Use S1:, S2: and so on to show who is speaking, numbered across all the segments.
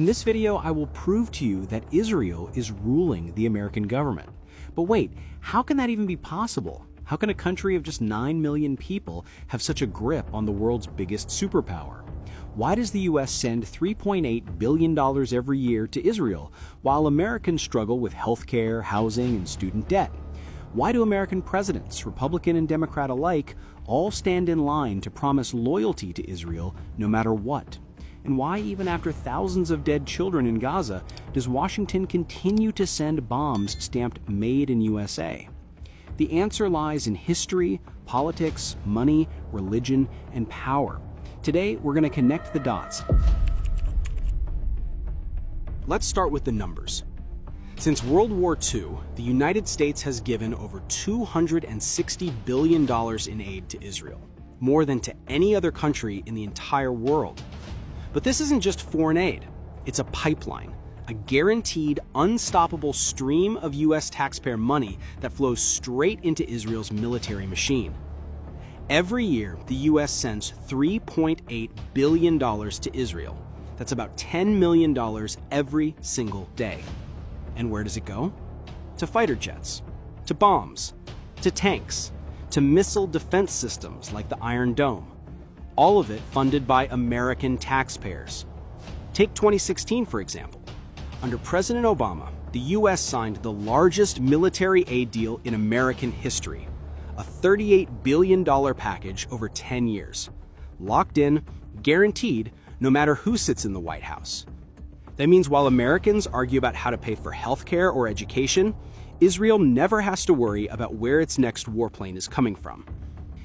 S1: In this video, I will prove to you that Israel is ruling the American government. But wait, how can that even be possible? How can a country of just 9 million people have such a grip on the world's biggest superpower? Why does the US send $3.8 billion every year to Israel, while Americans struggle with healthcare, housing, and student debt? Why do American presidents, Republican and Democrat alike, all stand in line to promise loyalty to Israel no matter what? And why, even after thousands of dead children in Gaza, does Washington continue to send bombs stamped Made in USA? The answer lies in history, politics, money, religion, and power. Today, we're going to connect the dots. Let's start with the numbers. Since World War II, the United States has given over $260 billion in aid to Israel, more than to any other country in the entire world. But this isn't just foreign aid. It's a pipeline, a guaranteed, unstoppable stream of U.S. taxpayer money that flows straight into Israel's military machine. Every year, the U.S. sends $3.8 billion to Israel. That's about $10 million every single day. And where does it go? To fighter jets, to bombs, to tanks, to missile defense systems like the Iron Dome. All of it funded by American taxpayers. Take 2016, for example. Under President Obama, the U.S. signed the largest military aid deal in American history, a $38 billion package over 10 years. Locked in, guaranteed, no matter who sits in the White House. That means while Americans argue about how to pay for healthcare or education, Israel never has to worry about where its next warplane is coming from.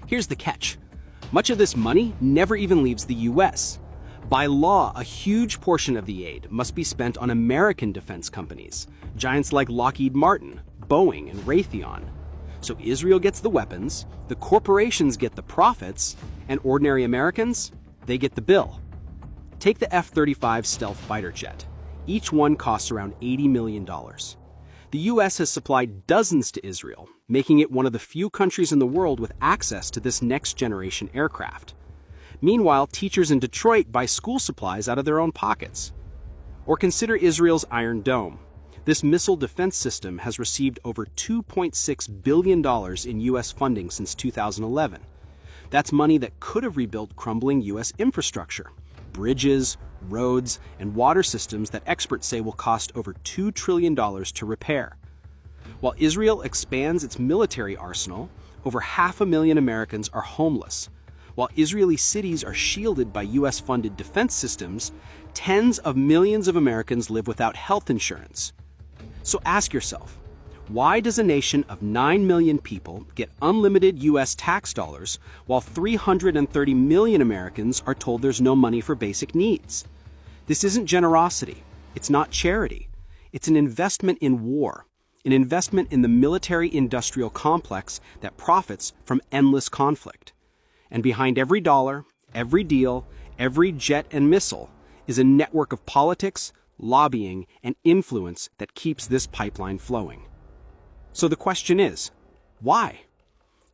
S1: Here's the catch. Much of this money never even leaves the U.S. By law, a huge portion of the aid must be spent on American defense companies, giants like Lockheed Martin, Boeing, and Raytheon. So Israel gets the weapons, the corporations get the profits, and ordinary Americans, they get the bill. Take the F-35 stealth fighter jet. Each one costs around $80 million. The U.S. has supplied dozens to Israel, making it one of the few countries in the world with access to this next-generation aircraft. Meanwhile, teachers in Detroit buy school supplies out of their own pockets. Or consider Israel's Iron Dome. This missile defense system has received over $2.6 billion in U.S. funding since 2011. That's money that could have rebuilt crumbling U.S. infrastructure. Bridges, roads, and water systems that experts say will cost over $2 trillion to repair. While Israel expands its military arsenal, over 500,000 Americans are homeless. While Israeli cities are shielded by U.S.-funded defense systems, tens of millions of Americans live without health insurance. So ask yourself, why does a nation of 9 million people get unlimited U.S. tax dollars while 330 million Americans are told there's no money for basic needs? This isn't generosity. It's not charity. It's an investment in war, an investment in the military-industrial complex that profits from endless conflict. And behind every dollar, every deal, every jet and missile is a network of politics, lobbying, and influence that keeps this pipeline flowing. So the question is, why?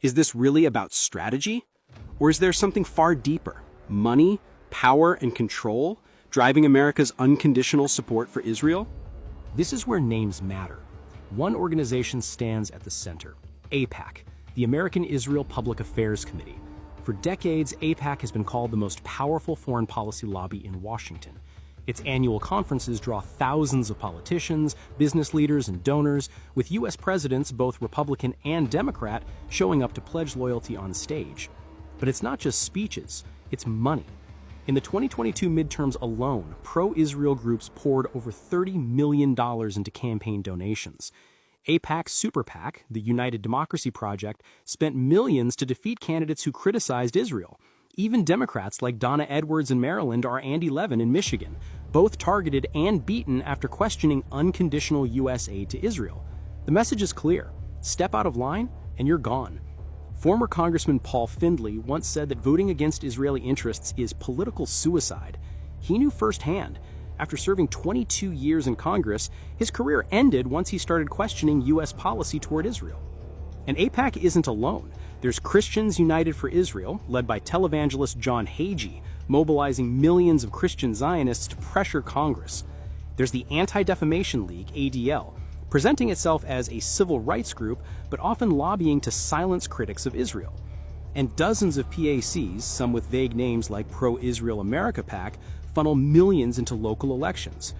S1: Is this really about strategy? Or is there something far deeper, money, power, and control, driving America's unconditional support for Israel?
S2: This is where names matter. One organization stands at the center, AIPAC, the American Israel Public Affairs Committee. For decades, AIPAC has been called the most powerful foreign policy lobby in Washington. Its annual conferences draw thousands of politicians, business leaders, and donors, with U.S. presidents, both Republican and Democrat, showing up to pledge loyalty on stage. But it's not just speeches, it's money. In the 2022 midterms alone, pro-Israel groups poured over $30 million into campaign donations. AIPAC's Super PAC, the United Democracy Project, spent millions to defeat candidates who criticized Israel. Even Democrats like Donna Edwards in Maryland or Andy Levin in Michigan, both targeted and beaten after questioning unconditional U.S. aid to Israel. The message is clear. Step out of line and you're gone. Former Congressman Paul Findley once said that voting against Israeli interests is political suicide. He knew firsthand. After serving 22 years in Congress, his career ended once he started questioning U.S. policy toward Israel. And AIPAC isn't alone. There's Christians United for Israel, led by televangelist John Hagee, mobilizing millions of Christian Zionists to pressure Congress. There's the Anti-Defamation League, ADL, presenting itself as a civil rights group, but often lobbying to silence critics of Israel. And dozens of PACs, some with vague names like Pro-Israel America PAC, funnel millions into local elections.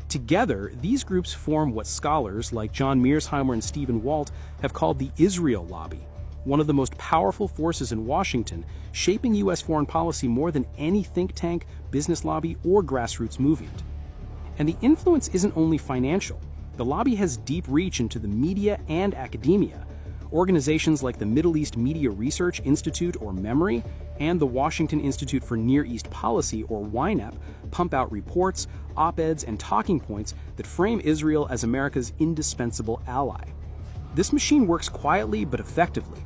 S2: Together, these groups form what scholars like John Mearsheimer and Stephen Walt have called the Israel Lobby, one of the most powerful forces in Washington, shaping U.S. foreign policy more than any think tank, business lobby, or grassroots movement. And the influence isn't only financial. The lobby has deep reach into the media and academia. Organizations like the Middle East Media Research Institute, or MEMORY, and the Washington Institute for Near East Policy, or YNAP, pump out reports, op-eds, and talking points that frame Israel as America's indispensable ally. This machine works quietly but effectively.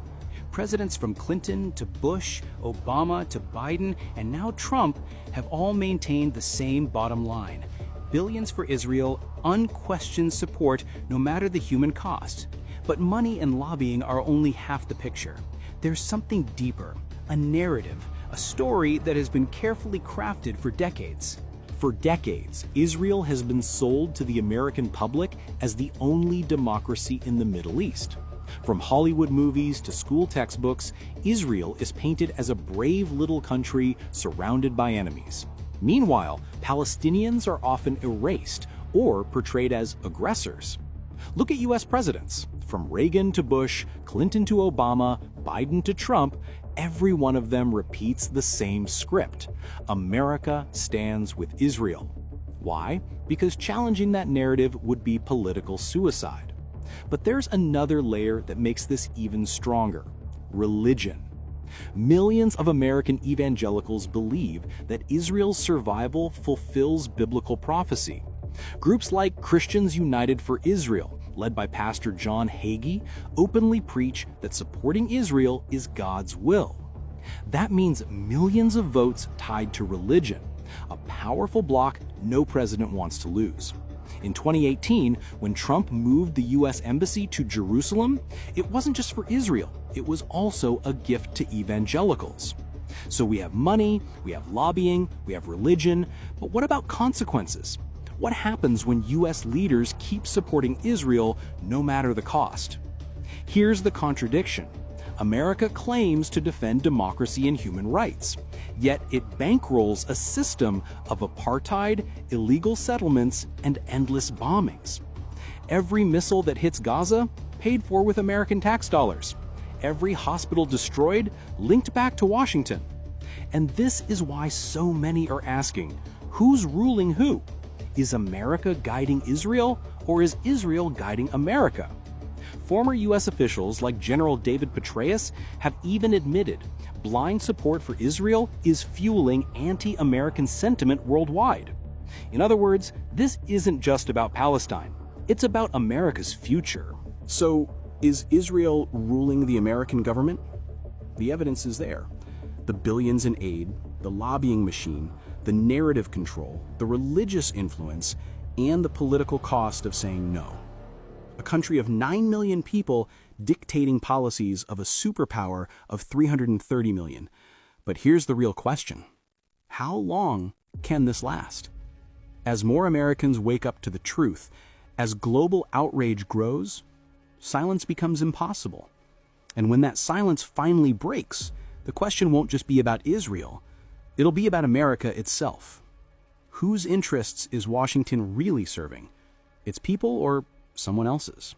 S2: Presidents from Clinton to Bush, Obama to Biden, and now Trump have all maintained the same bottom line: billions for Israel, unquestioned support no matter the human cost. But money and lobbying are only half the picture. There's something deeper, a narrative, a story that has been carefully crafted for decades. For decades, Israel has been sold to the American public as the only democracy in the Middle East. From Hollywood movies to school textbooks, Israel is painted as a brave little country surrounded by enemies. Meanwhile, Palestinians are often erased or portrayed as aggressors. Look at U.S. presidents. From Reagan to Bush, Clinton to Obama, Biden to Trump, every one of them repeats the same script. America stands with Israel. Why? Because challenging that narrative would be political suicide. But there's another layer that makes this even stronger: religion. Millions of American evangelicals believe that Israel's survival fulfills biblical prophecy. Groups like Christians United for Israel, led by Pastor John Hagee, openly preach that supporting Israel is God's will. That means millions of votes tied to religion, a powerful bloc no president wants to lose. In 2018, when Trump moved the U.S. Embassy to Jerusalem, it wasn't just for Israel, it was also a gift to evangelicals. So we have money, we have lobbying, we have religion, but what about consequences? What happens when U.S. leaders keep supporting Israel no matter the cost? Here's the contradiction. America claims to defend democracy and human rights, yet it bankrolls a system of apartheid, illegal settlements, and endless bombings. Every missile that hits Gaza, paid for with American tax dollars. Every hospital destroyed, linked back to Washington. And this is why so many are asking, who's ruling who? Is America guiding Israel, or is Israel guiding America? Former U.S. officials like General David Petraeus have even admitted blind support for Israel is fueling anti-American sentiment worldwide. In other words, this isn't just about Palestine. It's about America's future.
S1: So, is Israel ruling the American government? The evidence is there. The billions in aid, the lobbying machine, the narrative control, the religious influence, and the political cost of saying no. A country of 9 million people dictating policies of a superpower of 330 million. But here's the real question. How long can this last? As more Americans wake up to the truth, as global outrage grows, silence becomes impossible. And when that silence finally breaks, the question won't just be about Israel, it'll be about America itself. Whose interests is Washington really serving? Its people or someone else's?